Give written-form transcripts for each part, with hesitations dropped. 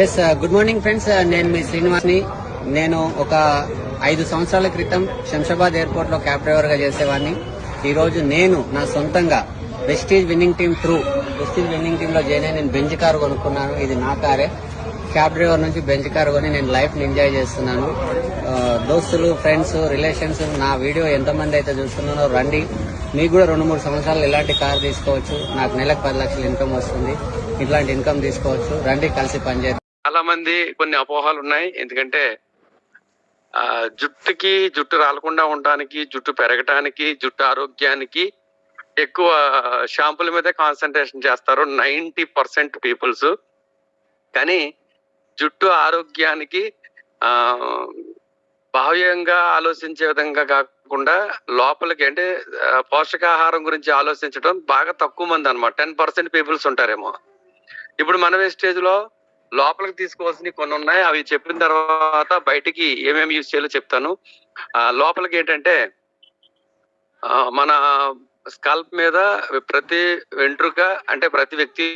Yes good morning friends. నేను మీ శ్రీనివాస్ని. నేను ఒక 5 సంవత్సరాల క్రితం శంషాబాద్ ఎయిర్పోర్ట్ లో క్యాబ్ డ్రైవర్ గా చేసేవాడిని. ఈ రోజు నేను నా సొంతంగా Vestige winning team Vestige winning team లో జాయిన్ అయ్యి నేను బెంజ్ కారు కొనుక్కున్నాను. ఇది నా కారే. క్యాబ్ డ్రైవర్ నుంచి బెంజ్ కారు కొని నేను లైఫ్ ని ఎంజాయ్ చేస్తున్నాను. దోస్తులు, ఫ్రెండ్స్, రిలేషన్స్ నా వీడియో ఎంతమంది అయితే చూస్తున్నారో రండి. మీకు కూడా 2-3 సంవత్సరాలు ఇలాంటి కారు తీసుకోవచ్చు. నాకు నెలకు 10 లక్షల ఇన్కమ్ వస్తుంది. ఇట్లాంటి ఇన్కమ్ తీసుకోవచ్చు. రండి, కలిసి పనిచేద్దాం. చాలా మంది కొన్ని అపోహలు ఉన్నాయి. ఎందుకంటే జుట్టు రాలకుండా ఉండడానికి, జుట్టు పెరగటానికి, జుట్టు ఆరోగ్యానికి ఎక్కువ షాంపుల మీదే కాన్సన్ట్రేషన్ చేస్తారు 90% పీపుల్స్. కానీ జుట్టు ఆరోగ్యానికి బాహ్యంగా ఆలోచించే విధంగా కాకుండా లోపలికి అంటే పోషకాహారం గురించి ఆలోచించడం బాగా తక్కువ మంది అన్నమాట. 10% పీపుల్స్ ఉంటారేమో. ఇప్పుడు మన వేస్టేజ్ లో లోపలికి తీసుకోవాల్సినవి కొన్ని ఉన్నాయి. అవి చెప్పిన తర్వాత బయటికి ఏమేమి యూజ్ చేయాలో చెప్తాను. లోపలికి ఏంటంటే మన స్కల్ప్ మీద ప్రతి వెంట్రుక అంటే ప్రతి వ్యక్తి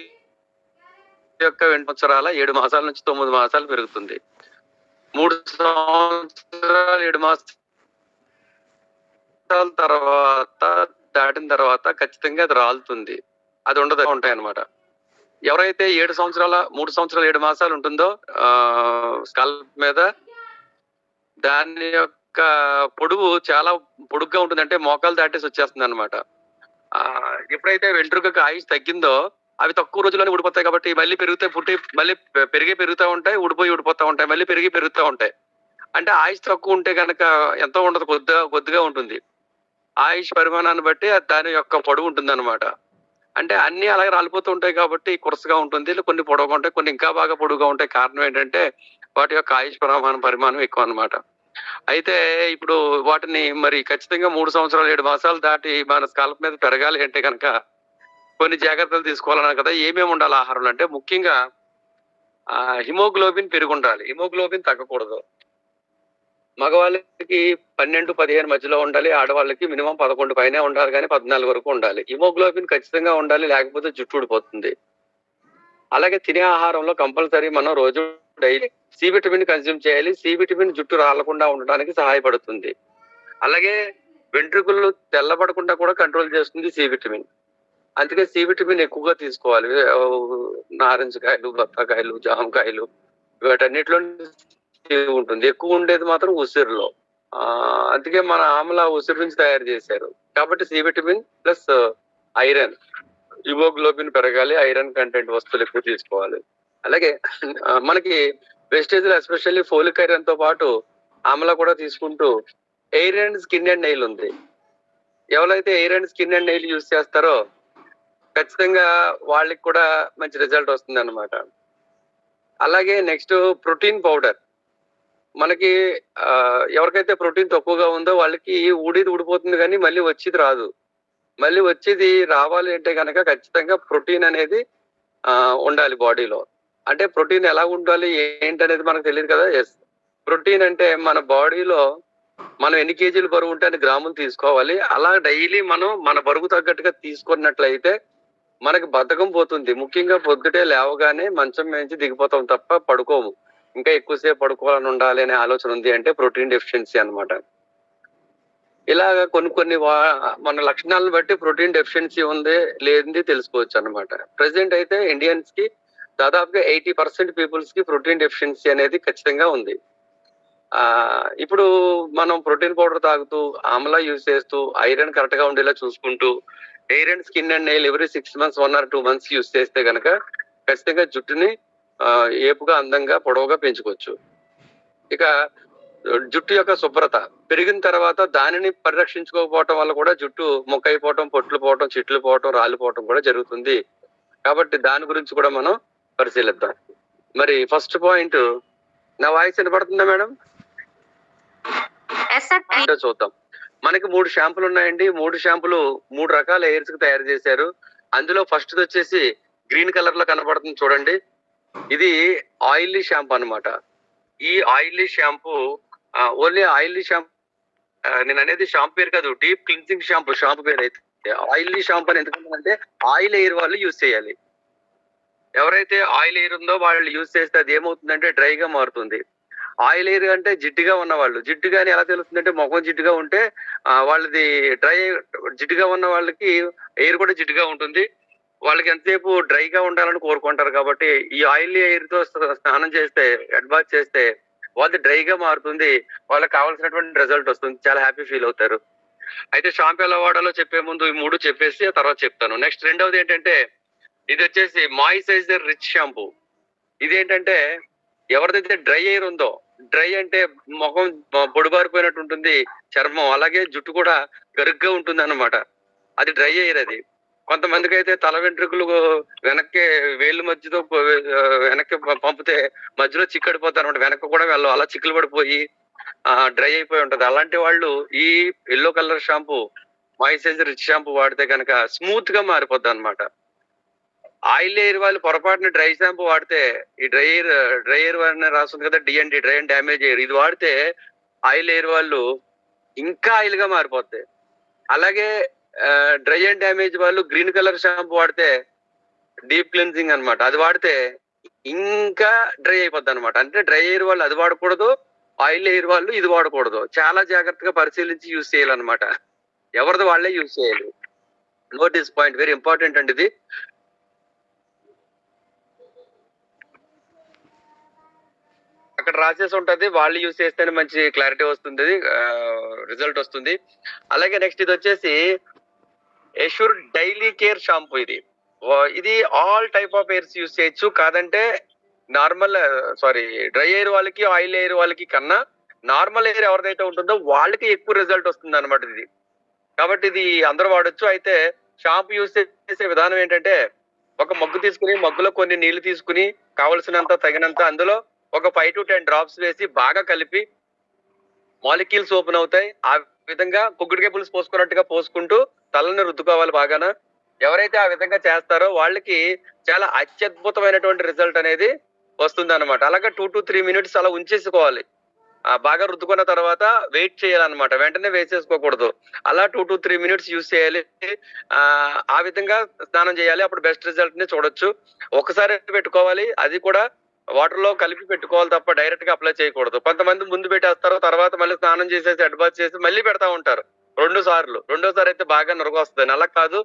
యొక్క సంవత్సరాల 7 మాసాల నుంచి 9 మాసాలు పెరుగుతుంది. 3 సంవత్సరాలు 7 మాసాల తర్వాత దాటిన తర్వాత ఖచ్చితంగా అది రాలుతుంది. అది ఉండదు, ఉంటాయి అన్నమాట. ఎవరైతే 3 సంవత్సరాలు 7 మాసాలు ఉంటుందో స్కల్ప్ మీద, దాని యొక్క పొడుగు చాలా పొడుగ్గా ఉంటుంది. అంటే మోకాలు దాటేసి వచ్చేస్తుంది అనమాట. ఎప్పుడైతే వెంట్రుకకు ఆయుష్ తగ్గిందో అవి తక్కువ రోజుల్లోనే ఊడిపోతాయి. కాబట్టి మళ్ళీ మళ్ళీ పెరుగుతూ ఉంటాయి, ఊడిపోతూ ఉంటాయి, మళ్ళీ పెరుగుతూ ఉంటాయి. అంటే ఆయుష్ తక్కువ ఉంటే కనుక ఎంతో ఉండదు, కొద్దిగా ఉంటుంది. ఆయుష్ పరిమాణాన్ని బట్టి దాని యొక్క పొడవు ఉంటుంది అనమాట. అంటే అన్ని అలాగే రాలిపోతూ ఉంటాయి కాబట్టి కురసగా ఉంటుంది. కొన్ని పొడవుగా ఉంటాయి, కొన్ని ఇంకా బాగా పొడుగుగా ఉంటాయి. కారణం ఏంటంటే వాటి యొక్క ఆయుష్ పరిమాణం ఎక్కువ అన్నమాట. అయితే ఇప్పుడు వాటిని మరి ఖచ్చితంగా 3 సంవత్సరాలు 7 మాసాలు దాటి మన స్కాల్ప్ మీద పెరగాలి అంటే కనుక కొన్ని జాగ్రత్తలు తీసుకోవాలన్నారు కదా. ఏమేమి ఉండాలి ఆహారంలో అంటే ముఖ్యంగా హిమోగ్లోబిన్ పెరుగుండాలి. హిమోగ్లోబిన్ తగ్గకూడదు. మగవాళ్ళకి 12-15 మధ్యలో ఉండాలి. ఆడవాళ్ళకి మినిమం 11 పైనే ఉండాలి, కానీ 14 వరకు ఉండాలి. హిమోగ్లోబిన్ ఖచ్చితంగా ఉండాలి, లేకపోతే జుట్టు ఊడిపోతుంది. అలాగే తినే ఆహారంలో కంపల్సరీ మనం రోజు డైలీ సి విటమిన్ కన్స్యూమ్ చేయాలి. సి విటమిన్ జుట్టు రాలకుండా ఉండడానికి సహాయపడుతుంది. అలాగే వెంట్రుకలు తెల్లబడకుండా కూడా కంట్రోల్ చేస్తుంది సి విటమిన్. అందుకే సి విటమిన్ ఎక్కువగా తీసుకోవాలి. నారింజకాయలు, బత్తాకాయలు, జామకాయలు వీటన్నిటిలో ఉంటుంది. ఎక్కువ ఉండేది మాత్రం ఉసిరిలో. అందుకే మన ఆమ్ల ఉసిరి నుంచి తయారు చేశారు. కాబట్టి C vitamin plus iron, haemoglobin పెరగాలి. ఐరన్ కంటెంట్ వస్తువులు ఎక్కువ తీసుకోవాలి. అలాగే మనకి వెస్టేజ్ లో ఎస్పెషల్లీ ఫోలిక్ ఐరన్ తో పాటు ఆమ్ల కూడా తీసుకుంటూ air and skin and nail ఉంది. ఎవరైతే air and skin and nail use చేస్తారో ఖచ్చితంగా వాళ్ళకి కూడా మంచి రిజల్ట్ వస్తుంది అన్నమాట. అలాగే నెక్స్ట్ ప్రోటీన్ పౌడర్. మనకి ఎవరికైతే ప్రోటీన్ తక్కువగా ఉందో వాళ్ళకి ఊడిపోతుంది, కానీ మళ్ళీ వచ్చేది రాదు. మళ్ళీ వచ్చేది రావాలి అంటే కనుక ఖచ్చితంగా ప్రోటీన్ అనేది ఉండాలి బాడీలో. అంటే ప్రోటీన్ ఎలా ఉండాలి ఏంటనేది మనకు తెలియదు కదా. ఎస్, ప్రోటీన్ అంటే మన బాడీలో మనం ఎన్ని కేజీలు బరువు ఉంటే అన్ని గ్రాములు తీసుకోవాలి. అలా డైలీ మనం మన బరువు తగ్గట్టుగా తీసుకున్నట్లయితే మనకి బద్ధకం పోతుంది. ముఖ్యంగా పొద్దుటే లేవగానే మంచం నుంచి దిగిపోతాం తప్ప పడుకోము. ఇంకా ఎక్కువసేపు పడుకోవాలని ఉండాలి అనే ఆలోచన ఉంది అంటే ప్రోటీన్ డెఫిషియన్సీ అన్నమాట. ఇలాగా కొన్ని మన లక్షణాలను బట్టి ప్రోటీన్ డెఫిషియన్సీ ఉంది లేనిది తెలుసుకోవచ్చు అన్నమాట. ప్రెసెంట్ అయితే ఇండియన్స్ కి దాదాపుగా 80% పీపుల్స్ కి ప్రోటీన్ డెఫిషియన్సీ అనేది ఖచ్చితంగా ఉంది. ఇప్పుడు మనం ప్రోటీన్ పౌడర్ తాగుతూ, ఆమ్లా యూజ్ చేస్తూ, ఐరన్ కరెక్ట్ గా ఉండేలా చూసుకుంటూ, hair and skin and nail every 6 months 1 or 2 months use చేస్తే కనుక ఖచ్చితంగా జుట్టుని ఏపుగా, అందంగా, పొడవుగా పెంచుకోవచ్చు. ఇక జుట్టు యొక్క శుభ్రత పెరిగిన తర్వాత దానిని పరిరక్షించుకోకపోవటం వల్ల కూడా జుట్టు మొక్కైపోవటం, పొట్లు పోవటం, చిట్లు పోవటం, రాలిపోవటం కూడా జరుగుతుంది. కాబట్టి దాని గురించి కూడా మనం పరిశీలిద్దాం. మరి ఫస్ట్ పాయింట్, నా వాయిస్ వినపడుతుందా మేడం? చూద్దాం. మనకి 3 షాంపులు ఉన్నాయండి. 3 షాంపులు 3 రకాల హెయిర్స్ కి తయారు చేశారు. అందులో ఫస్ట్ వచ్చేసి గ్రీన్ కలర్ లో కనపడుతుంది చూడండి. ఇది ఆయిల్లీ షాంపూ అన్నమాట. ఈ ఆయిల్లీ షాంపూ ఓన్లీ ఆయిల్లీ షాంపూ, నేను అనేది షాంపూ పేరు కాదు, డీప్ క్లిన్సింగ్ షాంపూ పేరు అయితే. ఆయిల్లీ షాంపూ అని ఎందుకంటే ఆయిల్ హెయిర్ వాళ్ళు యూజ్ చేయాలి. ఎవరైతే ఆయిల్ ఎయిర్ ఉందో వాళ్ళు యూజ్ చేస్తే అది ఏమవుతుందంటే డ్రైగా మారుతుంది. ఆయిల్ ఎయిర్ అంటే జిడ్డుగా ఉన్న వాళ్ళు, జిడ్డుగా అని ఎలా తెలుస్తుందంటే ముఖం జిడ్డుగా ఉంటే వాళ్ళది డ్రై, జిడ్డుగా ఉన్న వాళ్ళకి ఎయిర్ కూడా జిడ్డుగా ఉంటుంది. వాళ్ళకి ఎంతసేపు డ్రైగా ఉండాలని కోరుకుంటారు కాబట్టి ఈ ఆయిల్ ఎయిర్ తో స్నానం చేస్తే, హెడ్ బాత్ చేస్తే వాళ్ళది డ్రైగా మారుతుంది. వాళ్ళకి కావాల్సినటువంటి రిజల్ట్ వస్తుంది. చాలా హ్యాపీ ఫీల్ అవుతారు. అయితే షాంపూ ఎలా వాడాలో చెప్పే ముందు ఈ 3 చెప్పేసి ఆ తర్వాత చెప్తాను. నెక్స్ట్ రెండవది ఏంటంటే ఇది వచ్చేసి మాయిశ్చరైజర్ రిచ్ షాంపూ. ఇదేంటంటే ఎవరిదైతే డ్రై ఎయిర్ ఉందో, డ్రై అంటే ముఖం పొడిబారిపోయినట్టు ఉంటుంది చర్మం, అలాగే జుట్టు కూడా గరుగ్గా ఉంటుంది అన్నమాట. అది డ్రై ఎయిర్. అది కొంతమందికి అయితే తల వెంట్రుకలు వెనక్కి వేళ్ళు మధ్యతో వెనక్కి పంపితే మధ్యలో చిక్కడిపోతారు అనమాట. వెనక్కి కూడా వెళ్ళవు, అలా చిక్కులు పడిపోయి డ్రై అయిపోయి ఉంటది. అలాంటి వాళ్ళు ఈ yellow colour shampoo, moisturiser rich shampoo వాడితే కనుక స్మూత్ గా మారిపోద్ది అనమాట. ఆయిల్ ఎయిర్ వాళ్ళు పొరపాటున డ్రై షాంపూ వాడితే, ఈ డ్రై ఎయిర్ అని రాస్తుంది కదా, DND, dry and damage air, ఇది వాడితే ఆయిల్ ఎయిర్ వాళ్ళు ఇంకా ఆయిల్ గా మారిపోతాయి. అలాగే డ్రై అండ్ డ్యామేజ్ వాళ్ళు గ్రీన్ కలర్ షాంపూ వాడితే డీప్ క్లెన్సింగ్ అన్నమాట, అది వాడితే ఇంకా డ్రై అయిపోద్ది అనమాట. అంటే డ్రై ఎయిర్ వాళ్ళు అది వాడకూడదు, ఆయిల్ ఎయిర్ వాళ్ళు ఇది వాడకూడదు. చాలా జాగ్రత్తగా పరిశీలించి యూజ్ చేయాలన్నమాట. ఎవరిది వాళ్ళే యూజ్ చేయాలి. Note this point, very important అండి ఇది. అక్కడ రాసేసి ఉంటది, వాళ్ళు యూజ్ చేస్తేనే మంచి క్లారిటీ వస్తుంది, రిజల్ట్ వస్తుంది. అలాగే నెక్స్ట్ ఇది వచ్చేసి ఎష్యూర్ డైలీ కేర్ షాంపూ. ఇది all type of hairs use చేయొచ్చు. కాదంటే నార్మల్ డ్రై ఎయిర్ వాళ్ళకి, ఆయిల్ ఎయిర్ వాళ్ళకి కన్నా నార్మల్ ఎయిర్ ఎవరిదైతే ఉంటుందో వాళ్ళకి ఎక్కువ రిజల్ట్ వస్తుంది అనమాట ఇది. కాబట్టి ఇది అందరూ వాడొచ్చు. అయితే షాంపూ యూజ్ చేసే విధానం ఏంటంటే, ఒక మగ్గు తీసుకుని, మగ్గులో కొన్ని నీళ్లు తీసుకుని కావలసినంత తగినంత అందులో ఒక 5 to 10 డ్రాప్స్ వేసి బాగా కలిపి మాలిక్యూల్స్ ఓపెన్ అవుతాయి. ఆ విధంగా కుగ్గుడికాయ పులుసు పోసుకున్నట్టుగా పోసుకుంటూ తలని రుద్దుకోవాలి బాగాన. ఎవరైతే ఆ విధంగా చేస్తారో వాళ్ళకి చాలా అత్యద్భుతమైనటువంటి రిజల్ట్ అనేది వస్తుంది అనమాట. అలాగే 2 to 3 minutes అలా ఉంచేసుకోవాలి. బాగా రుద్దుకున్న తర్వాత వెయిట్ చేయాలన్నమాట, వెంటనే వేసేసుకోకూడదు. అలా 2 to 3 minutes యూజ్ చేయాలి. ఆ విధంగా స్నానం చేయాలి. అప్పుడు బెస్ట్ రిజల్ట్ ని చూడొచ్చు. ఒకసారి పెట్టుకోవాలి, అది కూడా వాటర్ లో కలిపి పెట్టుకోవాలి తప్ప డైరెక్ట్ గా అప్లై చేయకూడదు. కొంతమంది ముందు పెట్టేస్తారు, తర్వాత మళ్ళీ స్నానం చేసేసి హెడ్ బాత్ చేసి మళ్ళీ పెడతా ఉంటారు 2 సార్లు. రెండోసారి అయితే బాగా నురగ వస్తుంది. అలా కాదు,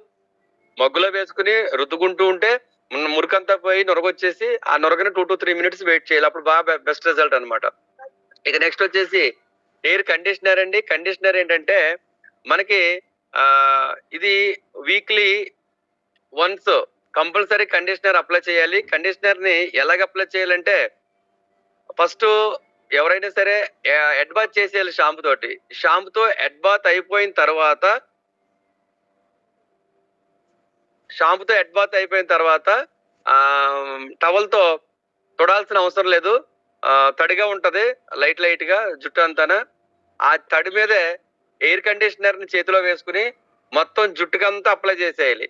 మగ్గులో వేసుకుని రుద్దుకుంటూ ఉంటే మురికంతా పోయి నురగొచ్చేసి ఆ నురగని 2 to 3 minutes వెయిట్ చేయాలి. అప్పుడు బాగా బెస్ట్ రిజల్ట్ అనమాట. ఇక నెక్స్ట్ వచ్చేసి ఎయిర్ కండిషనర్ అండి. కండిషనర్ ఏంటంటే మనకి ఇది weekly once compulsory conditioner apply చేయాలి. కండిషనర్ ని ఎలాగ అప్లై చేయాలంటే, ఫస్ట్ ఎవరైనా సరే హెడ్ బాత్ చేసేయాలి షాంపూ తోటి. షాంపూతో హెడ్ బాత్ అయిపోయిన తర్వాత టవల్ తో తొడాల్సిన అవసరం లేదు. తడిగా ఉంటది లైట్ గా జుట్టు అంతానా. ఆ తడి మీదే ఎయిర్ కండిషనర్ ని చేతిలో వేసుకుని మొత్తం జుట్టుకంతా అప్లై చేసేయాలి.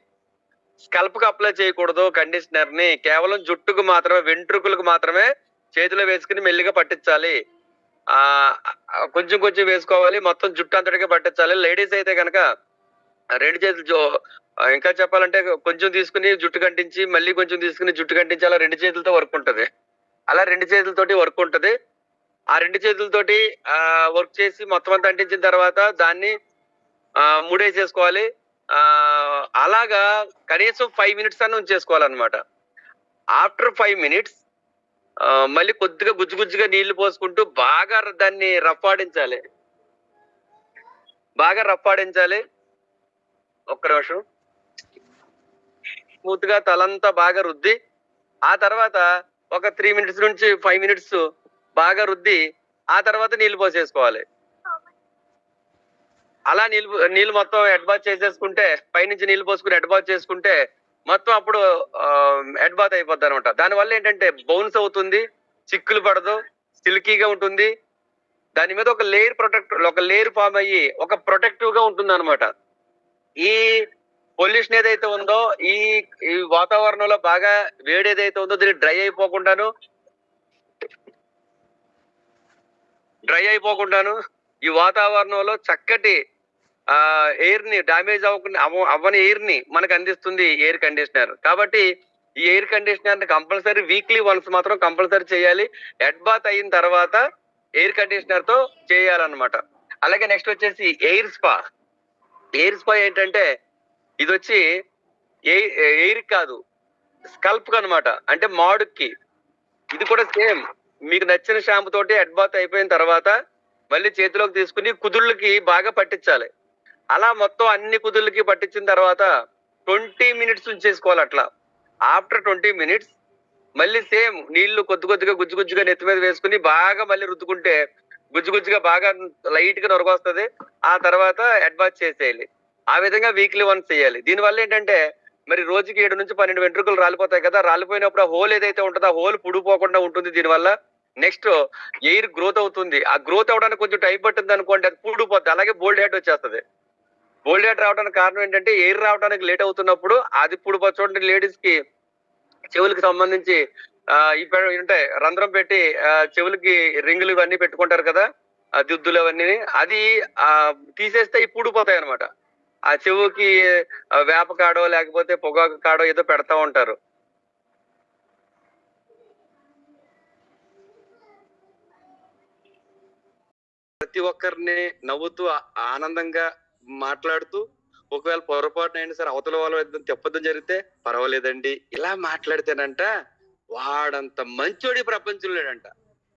స్కల్ప్ కు అప్లై చేయకూడదు కండిషనర్ ని, కేవలం జుట్టుకు మాత్రమే, వెంట్రుకలకు మాత్రమే చేతిలో వేసుకుని మెల్లిగా పట్టించాలి. కొంచెం వేసుకోవాలి, మొత్తం జుట్టు అంతటిగా పట్టించాలి. లేడీస్ అయితే కనుక 2 చేతులు, ఇంకా చెప్పాలంటే కొంచెం తీసుకుని జుట్టు కంటించి, మళ్ళీ కొంచెం తీసుకుని జుట్టు కంటించి, అలా 2 చేతులతో వర్క్ ఉంటది. అలా 2 చేతులతోటి వర్క్ ఉంటది. ఆ 2 చేతులతోటి వర్క్ చేసి మొత్తం అంతా అంటించిన తర్వాత దాన్ని ముడేసేసుకోవాలి. అలాగా కనీసం 5 minutes అన్న ఉంచేసుకోవాలన్నమాట. ఆఫ్టర్ 5 minutes మళ్ళీ కొద్దిగా గుజ్జుగా నీళ్లు పోసుకుంటూ బాగా దాన్ని రఫ్ఫాడించాలి. ఒక్క నిమిషం. స్మూత్ గా తలంతా బాగా రుద్ది, ఆ తర్వాత ఒక 3 minutes నుంచి 5 minutes బాగా రుద్ది, ఆ తర్వాత నీళ్లు పోసేసుకోవాలి. అలా నీళ్లు మొత్తం హెడ్ బాత్ చేసేసుకుంటే, పైనుంచి నీళ్లు పోసుకుని హెడ్ బాత్ చేసుకుంటే మొత్తం అప్పుడు హెడ్ బాత్ అయిపోద్ది అనమాట. దానివల్ల ఏంటంటే బౌన్స్ అవుతుంది, చిక్కులు పడదు, సిల్కీగా ఉంటుంది. దాని మీద ఒక లేయర్ ఫామ్ అయ్యి ఒక ప్రొటెక్టివ్ గా ఉంటుంది అనమాట. ఈ పొల్యూషన్ ఏదైతే ఉందో, ఈ వాతావరణంలో బాగా వేడి ఏదైతే ఉందో దీన్ని డ్రై అయిపోకుండాను ఈ వాతావరణంలో చక్కటి ఎయిర్ ని డామేజ్ అవ్వని ఎయిర్ ని మనకు అందిస్తుంది ఎయిర్ కండిషనర్. కాబట్టి ఈ ఎయిర్ కండిషనర్ ని కంపల్సరీ వీక్లీ వన్స్ మాత్రం కంపల్సరీ చేయాలి. హెడ్ బాత్ అయిన తర్వాత ఎయిర్ కండిషనర్ తో చేయాలన్నమాట. అలాగే నెక్స్ట్ వచ్చేసి ఎయిర్ స్పా. ఎయిర్ స్పా ఏంటంటే ఇది వచ్చి ఎయిర్ కాదు, స్కల్ప్ అన్నమాట. అంటే మాడుకి. ఇది కూడా సేమ్ మీకు నచ్చిన షాంపూ తోటి హెడ్ బాత్ అయిపోయిన తర్వాత మళ్ళీ చేతిలోకి తీసుకుని కుదుళ్ళకి బాగా పట్టించాలి. అలా మొత్తం అన్ని కుదుళ్ళకి పట్టించిన తర్వాత 20 మినిట్స్ ఉంచేసుకోవాలి అట్లా. ఆఫ్టర్ 20 మినిట్స్ మళ్ళీ సేమ్ నీళ్లు కొద్ది కొద్దిగా గుజ్జు గుజ్జుగా నెత్తి మీద వేసుకుని బాగా మళ్ళీ రుద్దుకుంటే గుజ్జు గుజ్జుగా బాగా లైట్ గా నొరగొస్తుంది. ఆ తర్వాత హెడ్ బాత్ చేసేయాలి. ఆ విధంగా వీక్లీ వన్స్ చేయాలి. దీనివల్ల ఏంటంటే మరి రోజుకి 7 నుంచి 12 వెంట్రుకలు రాలిపోతాయి కదా. రాలిపోయినప్పుడు ఆ హోల్ ఏదైతే ఉంటుందో ఆ హోల్ పుడిపోకుండా ఉంటుంది దీనివల్ల. నెక్స్ట్ ఎయిర్ గ్రోత్ అవుతుంది. ఆ గ్రోత్ అవడానికి కొంచెం టైం పట్టింది అనుకోండి, అది పూడిపోద్ది. అలాగే బోల్డ్ హెడ్ వచ్చేస్తుంది. బోల్డ్ హెడ్ రావడానికి కారణం ఏంటంటే ఎయిర్ రావడానికి లేట్ అవుతున్నప్పుడు అది పూడిపోతుంది. చూడండి లేడీస్ కి చెవులకి సంబంధించి ఉంటాయి, రంధ్రం పెట్టి చెవులకి రింగులు ఇవన్నీ పెట్టుకుంటారు కదా, ఆ దిద్దులు అవన్నీ. అది తీసేస్తే ఇవి పూడిపోతాయి అనమాట. ఆ చెవుకి వేప కాడో లేకపోతే పొగాకు కాడో ఏదో పెడతా ఉంటారు. ప్రతి ఒక్కరిని నవ్వుతూ ఆనందంగా మాట్లాడుతూ, ఒకవేళ పొరపాటున అయినా సరే అవతల వాళ్ళ తెప్పదం జరిగితే పర్వాలేదండి ఇలా మాట్లాడితేనంట వాడంత మంచోడి ప్రపంచంలో లేడంట.